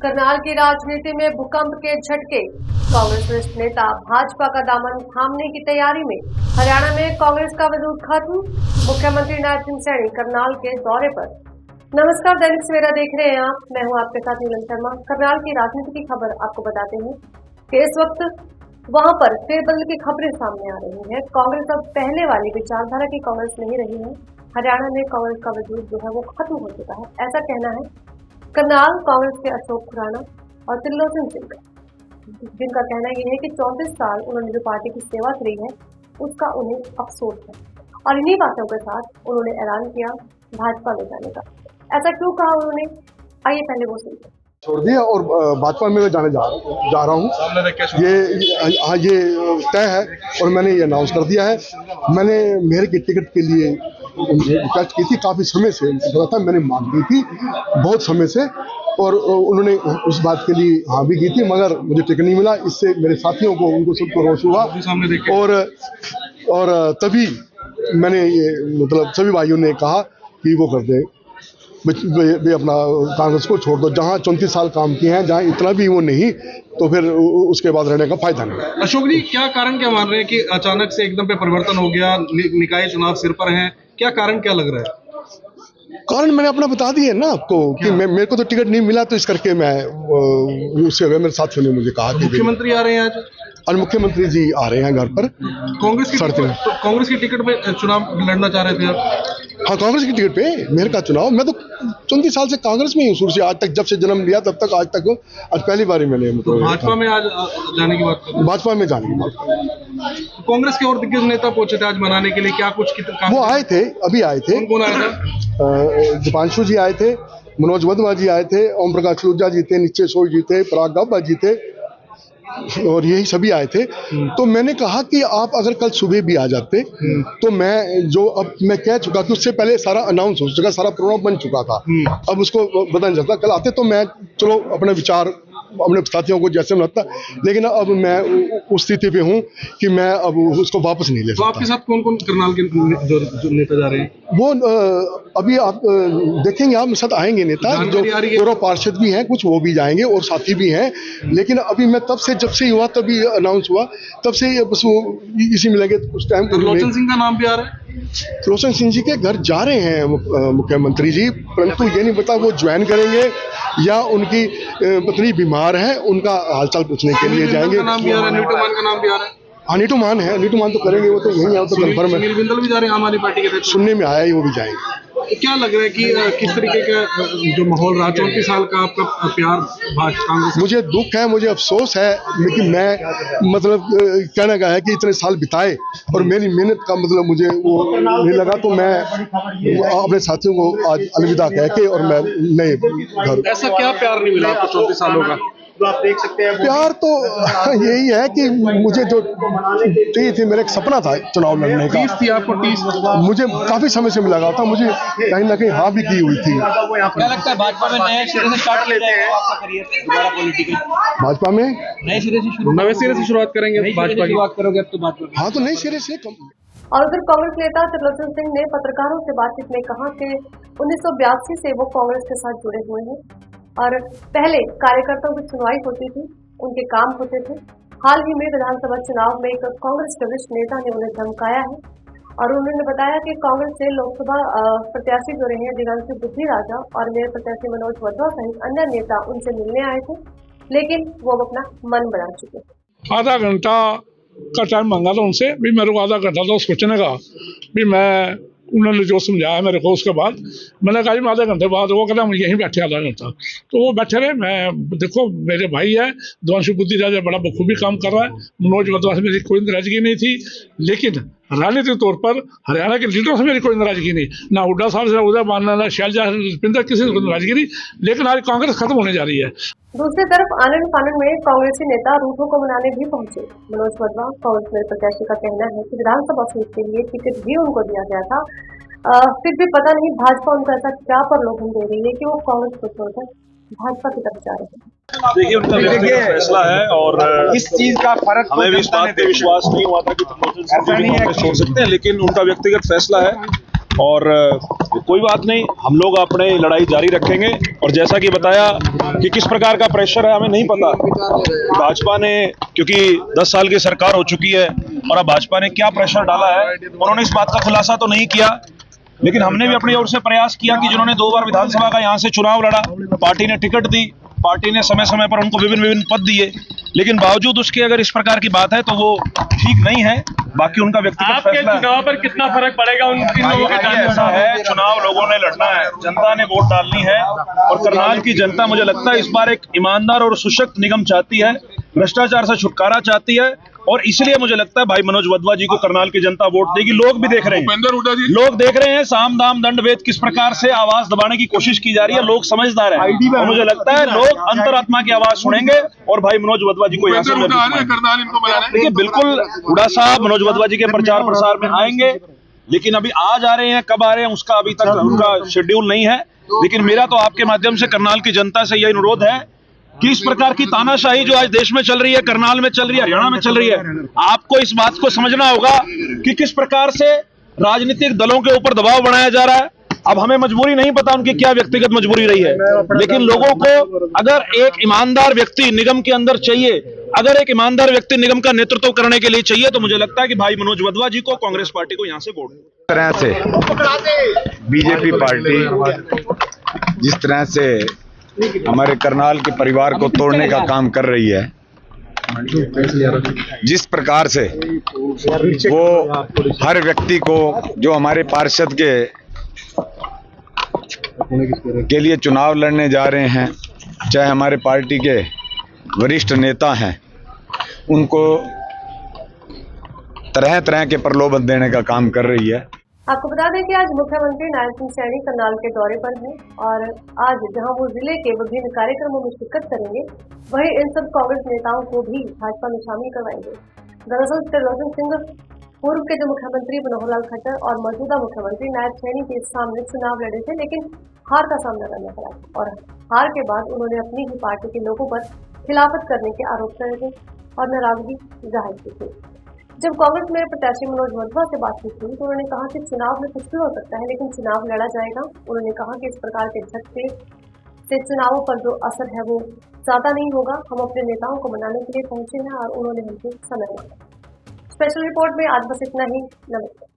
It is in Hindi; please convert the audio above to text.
करनाल की राजनीति में भूकंप के झटके। कांग्रेस वरिष्ठ नेता भाजपा का दामन थामने की तैयारी में। हरियाणा में कांग्रेस का वजूद खत्म। मुख्यमंत्री नायब सिंह सैनी करनाल के दौरे पर। नमस्कार, दैनिक सवेरा देख रहे हैं आप। मैं हूं आपके साथ नीलम शर्मा। करनाल की राजनीति की खबर आपको बताते हैं कि इस वक्त वहां पर फेरबदल की खबरें सामने आ रही हैं। कांग्रेस अब पहले वाली विचारधारा की कांग्रेस नहीं रही है। हरियाणा में कांग्रेस का वजूद जो है वो खत्म हो चुका है, ऐसा कहना है करनाल कांग्रेस के अशोक खुराना और त्रिलोचन सिंह का, जिनका कहना यह है कि 34 साल उन्होंने जो पार्टी की सेवा करी है उसका उन्हें अफसोस है, और इन्हीं बातों के साथ उन्होंने ऐलान किया भाजपा में जाने का। ऐसा क्यों कहा उन्होंने, आइए पहले वो सुनते हैं। छोड़ दिया और भाजपा में मैं जाने जा रहा हूँ। ये तय है और मैंने ये अनाउंस कर दिया है। मैंने मेयर की टिकट के लिए रिक्वेस्ट की थी, काफ़ी समय से था, मैंने मांग की थी बहुत समय से, और उन्होंने उस बात के लिए हाँ भी की थी, मगर मुझे टिकट नहीं मिला। इससे मेरे साथियों को, उनको सबको रोष हुआ, और तभी मैंने ये मतलब सभी भाइयों ने कहा कि वो कर दे, वे अपना कांग्रेस को छोड़ दो। जहाँ 34 साल काम किए हैं, जहाँ इतना भी वो नहीं, तो फिर उसके बाद रहने का फायदा नहीं। अशोक जी, क्या कारण क्या मान रहे हैं कि अचानक से एकदम पे परिवर्तन हो गया? निकाय चुनाव सिर पर हैं, क्या कारण क्या लग रहा है? कारण मैंने अपना बता दिया ना आपको कि मेरे को तो टिकट नहीं मिला, तो इस करके मैं उससे मेरे साथियों ने मुझे कहा कि मुख्यमंत्री आ रहे हैं आज, और मुख्यमंत्री जी आ रहे हैं घर पर। कांग्रेस की टिकट पे चुनाव लड़ना चाह रहे थे आप? हाँ, कांग्रेस की टिकट पे मेयर का चुनाव। मैं तो 34 साल से कांग्रेस में ही हूँ, शुरू से आज तक, जब से जन्म लिया तब तक आज तक। आज पहली बार मैंने तो भाजपा में आज जाने की बात कर रहे हैं? भाजपा में जाने की बात कर रहे हैं। कांग्रेस के और दिग्गज नेता पहुंचे थे आज मनाने के लिए, क्या कुछ वो आए थे, अभी आए थे। कौन आया था? दीपांशु जी आए थे, मनोज वधवा जी आए थे, ओम प्रकाश लूजा जी थे, निश्चय सोई जी थे, पराग गाबा जी थे, और यही सभी आए थे। तो मैंने कहा कि आप अगर कल सुबह भी आ जाते तो मैं जो अब मैं कह चुका कि उससे पहले सारा अनाउंस हो चुका, सारा प्रोग्राम बन चुका था, अब उसको बदल जाता। कल आते तो मैं चलो अपने विचार अपने साथियों को जैसे बनाता, लेकिन अब मैं उस स्थिति पे हूँ कि मैं अब उसको वापस नहीं ले सकता। तो आपके साथ कौन कौन करनाल के जो नेता जा रहे हैं? वो अभी आप देखेंगे, आप साथ आएंगे नेता, जो पूर्व पार्षद भी हैं, कुछ वो भी जाएंगे और साथी भी हैं। लेकिन अभी मैं तब से, जब से हुआ तभी अनाउंस हुआ, तब से बस वो इसी मिलेंगे उस टाइम। त्रिलोचन सिंह का नाम भी आ रहा है? त्रिलोचन सिंह जी के घर जा रहे हैं मुख्यमंत्री जी, परंतु ये नहीं पता वो ज्वाइन करेंगे या उनकी पत्नी बीमार है, उनका हालचाल पूछने के लिए जाएंगे। नीटूमान का नाम भी आ रहा है? हाँ, नीटूमान है, नीटूमान तो करेंगे, वो तो यही है, तो कंफर्म है। सुनील बिंदल भी जा रहे हैं आम आदमी पार्टी के? सुनने में आया ही, वो भी जाएंगे। तो क्या लग रहा है कि किस तरीके का जो माहौल रहा 34 साल का आपका प्यार कांग्रेस? मुझे दुख है, मुझे अफसोस है, लेकिन मैं मतलब कहने का है कि इतने साल बिताए और मेरी मेहनत का मतलब मुझे वो नहीं लगा, तो मैं अपने साथियों को आज अलविदा कह के और मैं नए घर। ऐसा क्या प्यार नहीं मिला आपको 34 सालों का? तो आप देख सकते हैं प्यार तो यही है कि मुझे जो चाहिए थी, मेरा एक सपना था चुनाव लड़ने का। 30 थी आपको? 30 मुझे काफी समय से मिला था, मुझे कहीं ना कहीं हाँ भी की हुई थी। क्या लगता है भाजपा में नए सिरे से स्टार्ट लेते हैं आपका करियर दोबारा पॉलिटिकल? भाजपा में नए सिरे से शुरुआत करेंगे भाजपा की बात करोगे अब तो भाजपा? हाँ, तो नए सिरे से। और उधर कांग्रेस नेता त्रिलोचन सिंह ने पत्रकारों से बातचीत में कहा कि 1982 से वो कांग्रेस के साथ जुड़े हुए हैं और पहले कार्यकर्ताओं की सुनवाई होती थी, उनके काम होते थे। हाल ही में विधानसभा चुनाव में एक कांग्रेस के वरिष्ठ नेता ने उन्हें धमकाया है, और उन्होंने बताया कि कांग्रेस से लोकसभा प्रत्याशी जो रहे हैं दिगंत बुद्धि राजा और मेयर प्रत्याशी मनोज वधवा सहित अन्य नेता उनसे मिलने आए थे, लेकिन वो अपना मन बना चुके थे। आधा घंटा का टाइम मांगा था उनसे, भी मेरे को आधा घंटा था सोचने का, भी मैं उन्होंने जो समझाया मेरे को, उसके बाद मैंने कहा मैं आधे घंटे बाद, वो कहता हम यहीं बैठे आधा घंटा, तो वो बैठे रहे। मैं देखो मेरे भाई है दिगंत बुद्धि राजा, बड़ा बखूबी काम कर रहा है, मनोज वधवा से मेरी कोई नाराजगी नहीं थी, लेकिन राजनीतिक तौर पर हरियाणा के लीडरों से मेरी कोई नाराजगी नहीं, ना हुड्डा साहब से, उदय मानना, ना शैलजा रुपिंदर, किसी से कोई नाराजगी नहीं, लेकिन आज कांग्रेस खत्म होने जा रही है। दूसरी तरफ आनंद फानन में कांग्रेसी नेता रूठों को मनाने भी पहुंचे। मनोज वधवा कांग्रेस में प्रत्याशी का कहना है कि विधानसभा सीट के लिए टिकट भी उनको दिया गया था, फिर भी पता नहीं भाजपा उनको ऐसा क्या प्रलोभन दे रही है कि वो कांग्रेस को छोड़कर भाजपा की तरफ जा रहे हैं। देखिए, उनका व्यक्तिगत फैसला है और इस चीज का फर्क हमें भी इस बात पे विश्वास नहीं हुआ था कि त्रिलोचन सिंह जी भी कांग्रेस छोड़ सकते हैं, लेकिन उनका व्यक्तिगत फैसला है और कोई बात नहीं, हम लोग अपने लड़ाई जारी रखेंगे। और जैसा कि बताया कि किस प्रकार का प्रेशर है हमें नहीं पता। भाजपा ने, क्योंकि 10 साल की सरकार हो चुकी है और अब भाजपा ने क्या प्रेशर डाला है, उन्होंने इस बात का खुलासा तो नहीं किया, लेकिन हमने भी अपनी ओर से प्रयास किया कि जिन्होंने 2 बार विधानसभा का यहाँ से चुनाव लड़ा, पार्टी ने टिकट दी, पार्टी ने समय समय पर उनको विभिन्न पद दिए, लेकिन बावजूद उसके अगर इस प्रकार की बात है तो वो ठीक नहीं है। बाकी उनका व्यक्तिगत फैसला है। चुनाव पर कितना फर्क पड़ेगा उन लोगों के जाने ऐसा है, चुनाव लोगों ने लड़ना है, जनता ने वोट डालनी है और करनाल की जनता मुझे लगता है इस बार एक ईमानदार और सशक्त निगम चाहती है, भ्रष्टाचार से छुटकारा चाहती है, और इसलिए मुझे लगता है भाई मनोज वधवा जी को करनाल की जनता वोट देगी। लोग भी देख रहे हैं, लोग देख रहे हैं साम दाम दंड भेद किस प्रकार से आवाज दबाने की कोशिश की जा रही है। लोग समझदार हैं और मुझे लगता है लोग अंतरात्मा की आवाज सुनेंगे और भाई मनोज वधवा जी को यहाँ से देखिए, बिल्कुल हुड्डा साहब मनोज वधवा जी के प्रचार प्रसार में आएंगे, लेकिन अभी आज आ रहे हैं, कब आ रहे हैं उसका अभी तक उनका शेड्यूल नहीं है। लेकिन मेरा तो आपके माध्यम से करनाल की जनता से यही अनुरोध है कि इस प्रकार की तानाशाही जो आज देश में चल रही है, करनाल में चल रही है, हरियाणा में चल रही है, आपको इस बात को समझना होगा कि किस प्रकार से राजनीतिक दलों के ऊपर दबाव बनाया जा रहा है। अब हमें मजबूरी नहीं पता उनकी क्या व्यक्तिगत मजबूरी रही है, लेकिन लोगों को अगर एक ईमानदार व्यक्ति निगम के अंदर चाहिए, अगर एक ईमानदार व्यक्ति निगम का नेतृत्व करने के लिए चाहिए, तो मुझे लगता है कि भाई मनोज वधवा जी को, कांग्रेस पार्टी को यहाँ से वोट तरह से बीजेपी पार्टी जिस तरह से हमारे करनाल के परिवार को तोड़ने का काम कर रही है, जिस प्रकार से वो हर व्यक्ति को जो हमारे पार्षद के लिए चुनाव लड़ने जा रहे हैं, चाहे हमारे पार्टी के वरिष्ठ नेता हैं, उनको तरह तरह के प्रलोभन देने का काम कर रही है। आपको बता दें कि आज मुख्यमंत्री नारायण सिंह सैनी करनाल के दौरे पर हैं और आज जहां वो जिले के विभिन्न कार्यक्रमों में शिरकत करेंगे, वहीं इन सब कांग्रेस नेताओं को भी भाजपा में शामिल करवाएंगे। दरअसल त्रिलोचन सिंह पूर्व के जो मुख्यमंत्री मनोहर लाल खट्टर और मौजूदा मुख्यमंत्री नायब सैनी के सामने चुनाव लड़े थे, लेकिन हार का सामना करना पड़ा और हार के बाद उन्होंने अपनी ही पार्टी के लोगों पर खिलाफत करने के आरोप लगे थे और नाराजगी जाहिर की थी। जब कांग्रेस में प्रत्याशी मनोज वधवा से बातचीत हुई तो उन्होंने कहा कि चुनाव में कुछ भी हो सकता है, लेकिन चुनाव लड़ा जाएगा। उन्होंने कहा कि इस प्रकार के झटके से चुनावों पर जो असर है वो ज्यादा नहीं होगा। हम अपने नेताओं को मनाने के लिए पहुंचे हैं और उन्होंने हमसे समय मांगा। स्पेशल रिपोर्ट में आज बस इतना ही। नमस्कार।